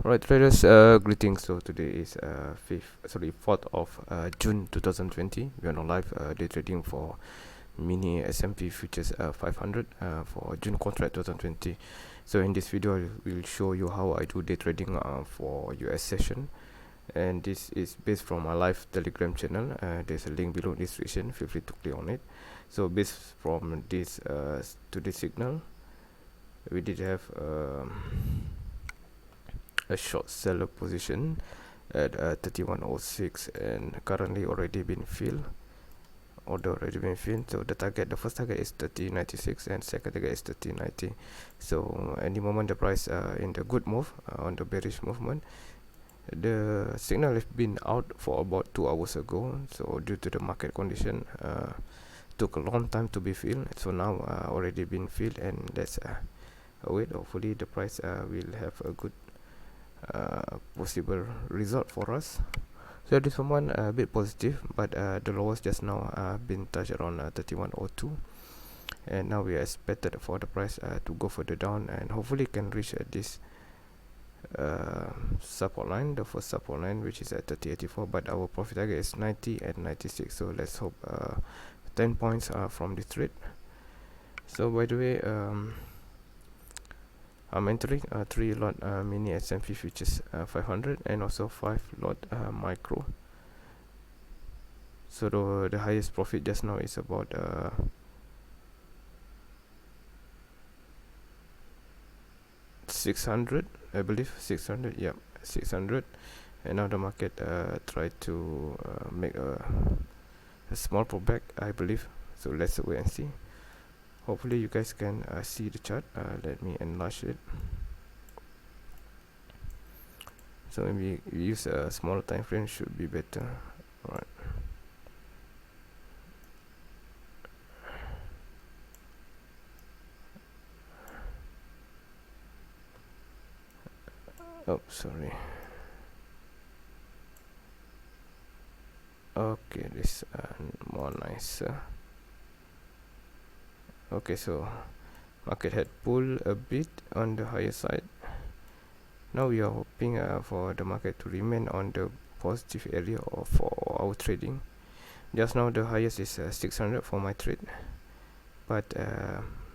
Right, traders, greetings. So today is 4th of June 2020. We are now live day trading for mini S&P futures 500 for June contract 2020. So in this video, I will show you how I do day trading for US session, and this is based from my live Telegram channel. There's a link below description. Feel free to click on it. So based from this today's signal, we did have a short seller position at 3106, and currently already been filled. So the first target is 3096 and second target is 3090. So any moment the price in the good move on the bearish movement. The signal has been out for about 2 hours ago, so due to the market condition took a long time to be filled. So now already been filled, and let's wait. Hopefully the price will have a good possible result for us. So this one a bit positive, but the lowest just now been touched around 3102, and now we are expected for the price to go further down, and hopefully can reach this support line, the first support line, which is at 3084, but our profit target is 90 and 96. So let's hope 10 points from this trade. So by the way, I'm entering 3 lot mini S&P futures 500 and also 5 lot micro. So the highest profit just now is about 600, I believe. 600, yeah, 600. And now the market tried to make a small pullback, I believe. So let's wait and see. Hopefully you guys can see the chart. Let me enlarge it. So maybe we use a smaller time frame, should be better. Alright. Oh, sorry. Okay, this more nicer. Okay, so market had pulled a bit on the higher side. Now we are hoping for the market to remain on the positive area for our trading. Just now the highest is 600 for my trade, but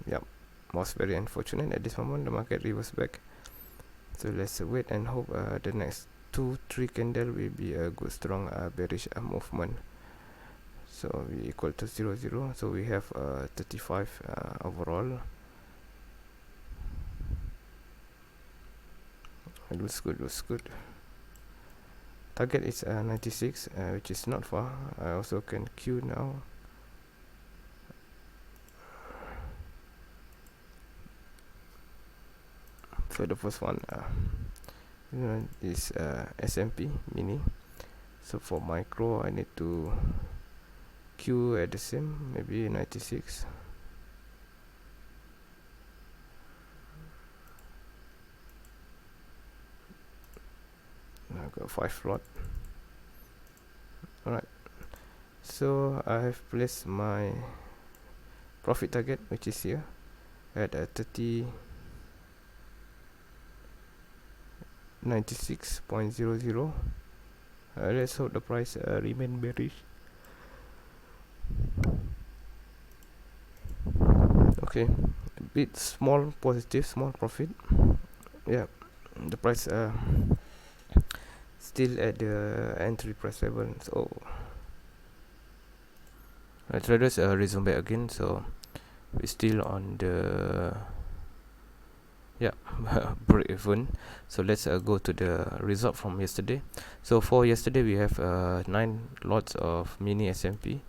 yeah, was very unfortunate. At this moment the market reversed back. So let's wait and hope the next 2-3 candle will be a good strong bearish movement. So we equal to 0 so we have 35 overall. It looks good. Target is 96, which is not far. I also can queue now. So the first one is S&P mini. So for micro I need to queue at the same, maybe 96. I got 5 lot. Alright, so I have placed my profit target, which is here at 96.00. Let's hope the price remain bearish. Okay, a bit small positive, small profit. Yeah, the price still at the entry price level. So traders resume back again. So we're still on the break even. So let's go to the result from yesterday. So for yesterday we have 9 lots of mini S&P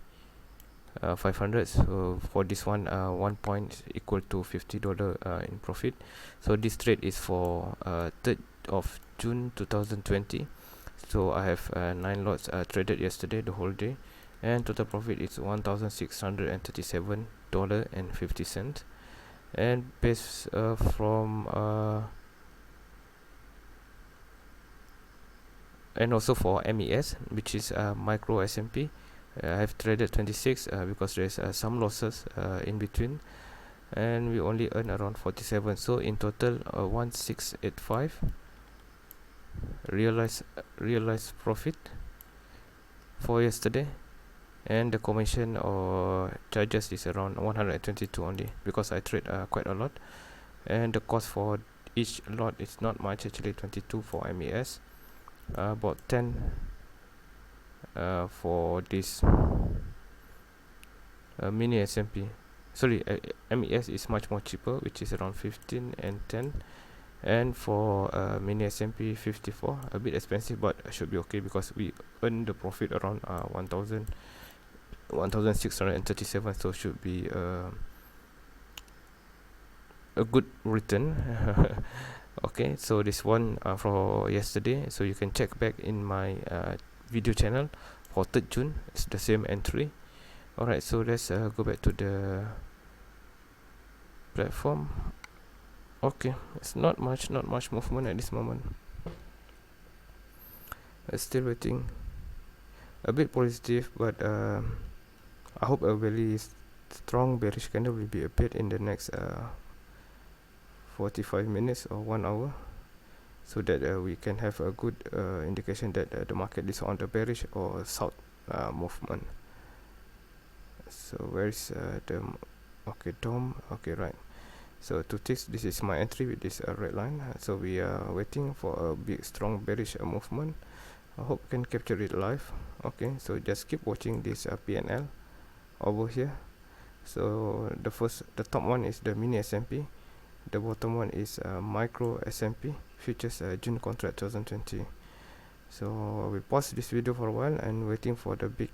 500. So for this one 1 point equal to $50 in profit. So this trade is for 3rd of June 2020. So I have 9 lots traded yesterday the whole day, and total profit is $1,637.50. And based from and also for MES, which is micro S&P, I have traded 26 because there's some losses in between, and we only earn around 47. So in total 1685 realized profit for yesterday, and the commission or charges is around 122 only, because I trade quite a lot, and the cost for each lot is not much, actually 22 for MES, about 10 for this mini S&P. Sorry, MES is much more cheaper, which is around 15 and 10, and for mini S&P 54, a bit expensive, but should be okay because we earn the profit around 1637, so should be a good return. Okay, so this one for yesterday, so you can check back in my video channel for 3rd June. It's the same entry. Alright, so let's go back to the platform. Okay, it's not much movement at this moment. It's still waiting. A bit positive, but I hope a very strong bearish candle will be appeared in the next 45 minutes or 1 hour, so that we can have a good indication that the market is on the bearish or south movement. So where is the okay DOM? Okay, right. So to test, this is my entry with this red line. So we are waiting for a big strong bearish movement. I hope can capture it live. Okay, so just keep watching this PNL over here. So the top one is the mini S&P, the bottom one is micro S&P futures June contract 2020. So we pause this video for a while and waiting for the big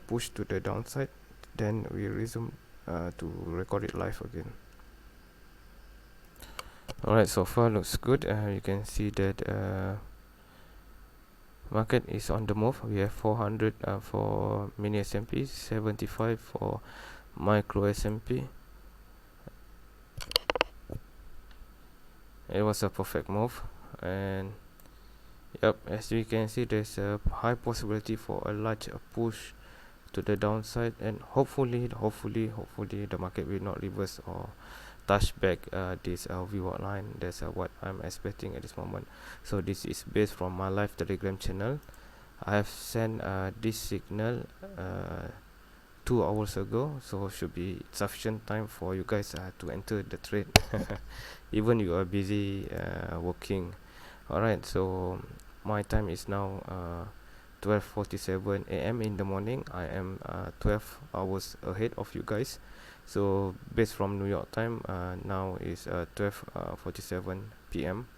push to the downside, then we resume to record it live again. Alright, so far looks good. You can see that market is on the move. We have 400 for mini S&P, 75 for micro S&P. It was a perfect move, and yep, as you can see, there's a high possibility for a large push to the downside, and hopefully the market will not reverse or touch back this VWAP line. That's what I'm expecting at this moment. So this is based from my live Telegram channel. I have sent this signal 2 hours ago, so should be sufficient time for you guys to enter the trade even you are busy working. Alright, so my time is now 12:47 a.m. in the morning. I am 12 hours ahead of you guys. So based from New York time, now is 12:47 p.m.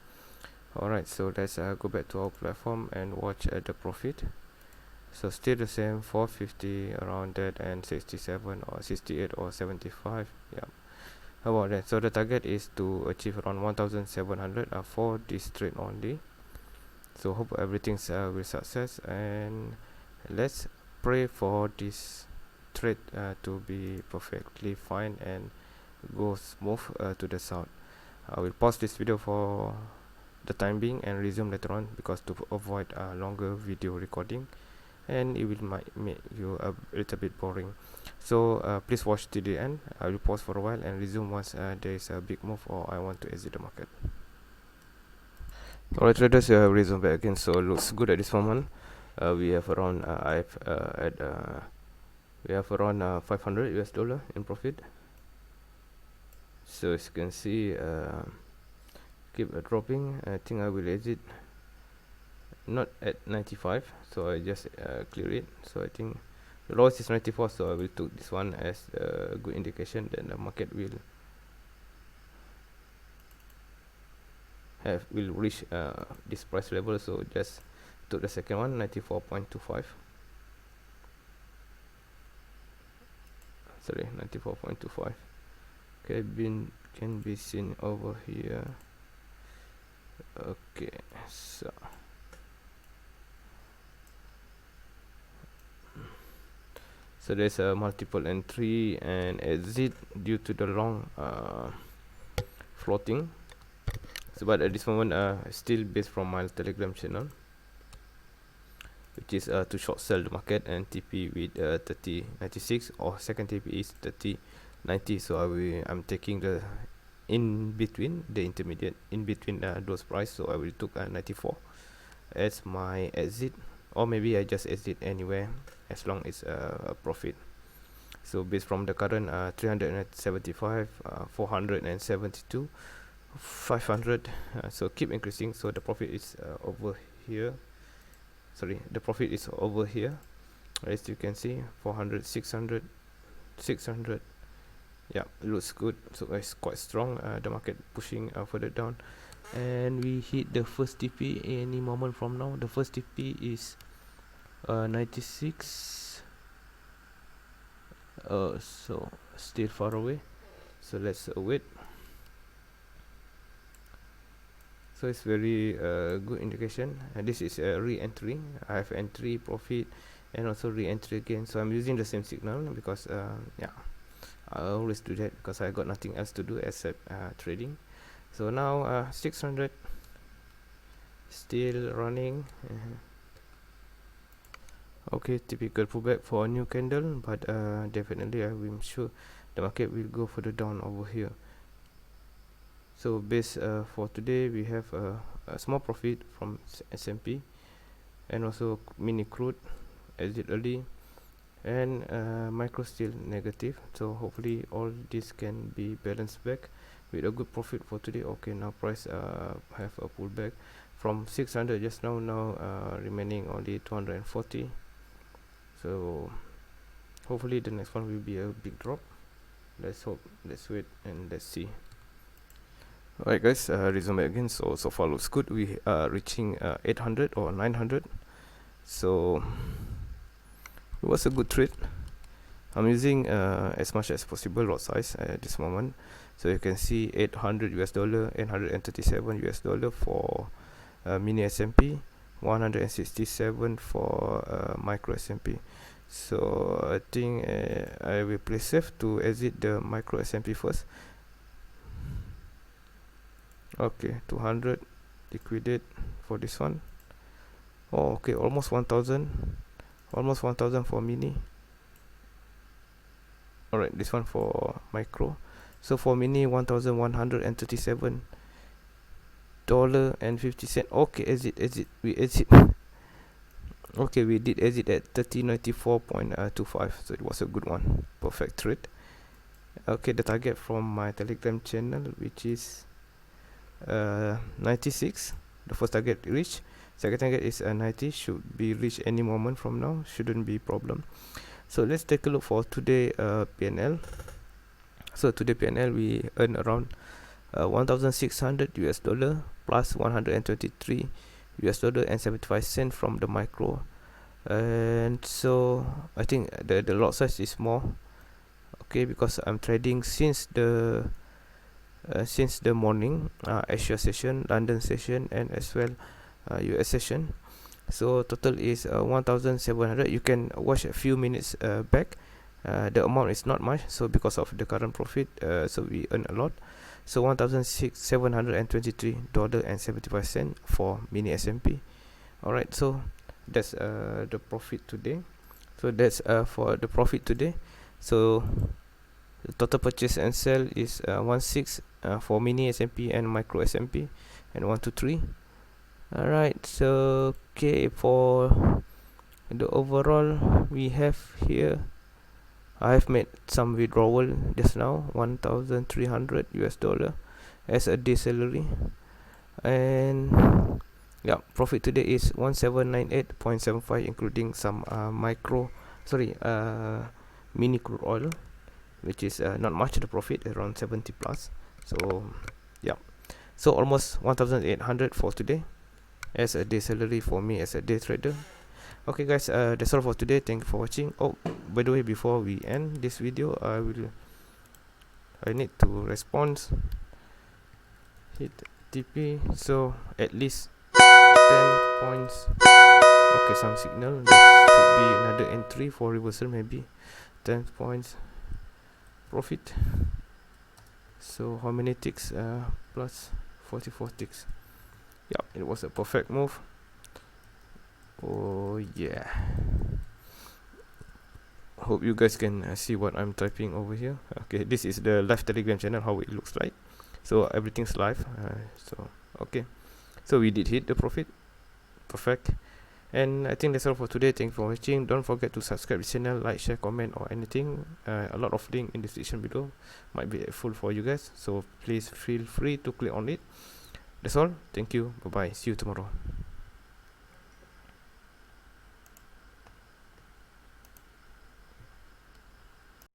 Alright, so let's go back to our platform and watch the profit. So still the same, 450 around that, and 67 or 68 or 75. Yeah, how about that? So the target is to achieve around 1700 for this trade only. So hope everything's will success, and let's pray for this trade to be perfectly fine and go smooth to the south. I will pause this video for the time being and resume later on, because to avoid longer video recording, and it will might make you a little bit boring. So please watch till the end. I will pause for a while and resume once there is a big move or I want to exit the market. Alright traders, resume back again. So looks good at this moment. We have around we have around 500 US dollar in profit. So as you can see, keep dropping. I think I will exit not at 95, so I just clear it. So I think the lowest is 94, so I will take this one as a good indication that the market will reach this price level. So just took the second one, 94.25. Sorry, 94.25. Okay, can be seen over here. Okay, so there's a multiple entry and exit due to the long floating. So but at this moment still based from my Telegram channel, which is to short sell the market and TP with 30.96, or second TP is 30.90. So I'm taking the in between, the intermediate in between those price. So I will took 94 as my exit, or maybe I just exit anywhere as long as a profit. So based from the current 375, 472, 500, so keep increasing. So the profit is over here. Sorry, the profit is over here. As you can see, 400, 600, 600. Yeah, it looks good. So it's quite strong. The market pushing further down, and we hit the first TP any moment from now. The first TP is 96. So still far away. So let's wait. So it's very good indication. And this is a re-entry. I have entry, profit, and also re-entry again. So I'm using the same signal because yeah, I always do that because I got nothing else to do except trading. So now 600 still running. Okay, typical pullback for a new candle, but definitely I'm sure the market will go further down over here. So base for today, we have a small profit from S&P, and also mini crude exit early, and micro still negative. So hopefully all this can be balanced back with a good profit for today. Okay, now price have a pullback from 600 just now, remaining only 240. So hopefully the next one will be a big drop. Let's hope, let's wait, and let's see. Alright guys, resume again. So far looks good. We are reaching 800 or 900. So it was a good trade. I'm using as much as possible lot size at this moment. So you can see 800 US dollar, 837 US dollar for mini S&P, 167 for micro S&P. So I think I will play safe to exit the micro S&P first. Okay, 200 liquidate for this one. Oh, okay, almost 1000, almost 1000 for mini. Alright, this one for micro. So for mini, $1,137 and 50 cents. Okay, exit, we exit. Okay, we did exit at 3094.25. So it was a good one, perfect trade. Okay, the target from my Telegram channel, which is 96. The first target reached. Second target is 90. Should be reached any moment from now. Shouldn't be problem. So let's take a look for today PNL. So today PNL we earn around 1,600 US dollar plus 123 US dollar and 75 cents from the micro. And so I think the lot size is more. Okay, because I'm trading since the morning, Asia session, London session, and as well US session. So total is 1,700. You can watch a few minutes back. The amount is not much, so because of the current profit, so we earn a lot. So $1,723.75 for mini S&P. Alright, so that's the profit today. So that's for the profit today. So the total purchase and sell is 16 for mini S&P and micro S&P, and 1 to 3. Alright, so okay, for the overall we have here, I have made some withdrawal just now, 1,300 US dollar as a day salary, and yeah, profit today is 1798.75, including some mini crude oil, which is not much the profit, around 70 plus. So yeah, so almost 1,800 for today as a day salary for me as a day trader. Okay guys, that's all for today. Thank you for watching. Oh, by the way, before we end this video, I need to respond, hit TP, so at least 10 points. Okay, some signal. There should be another entry for reversal, maybe 10 points profit. So how many ticks? Plus 44 ticks. Yeah, it was a perfect move. Oh yeah, hope you guys can see what I'm typing over here. Okay, this is the live Telegram channel, how it looks like. So everything's live. So okay, so we did hit the profit. perfect. And I think that's all for today. Thank you for watching. Don't forget to subscribe to the channel, like, share, comment or anything. A lot of link in the description below might be helpful for you guys, so please feel free to click on it. That's all. Thank you. Bye bye. See you tomorrow.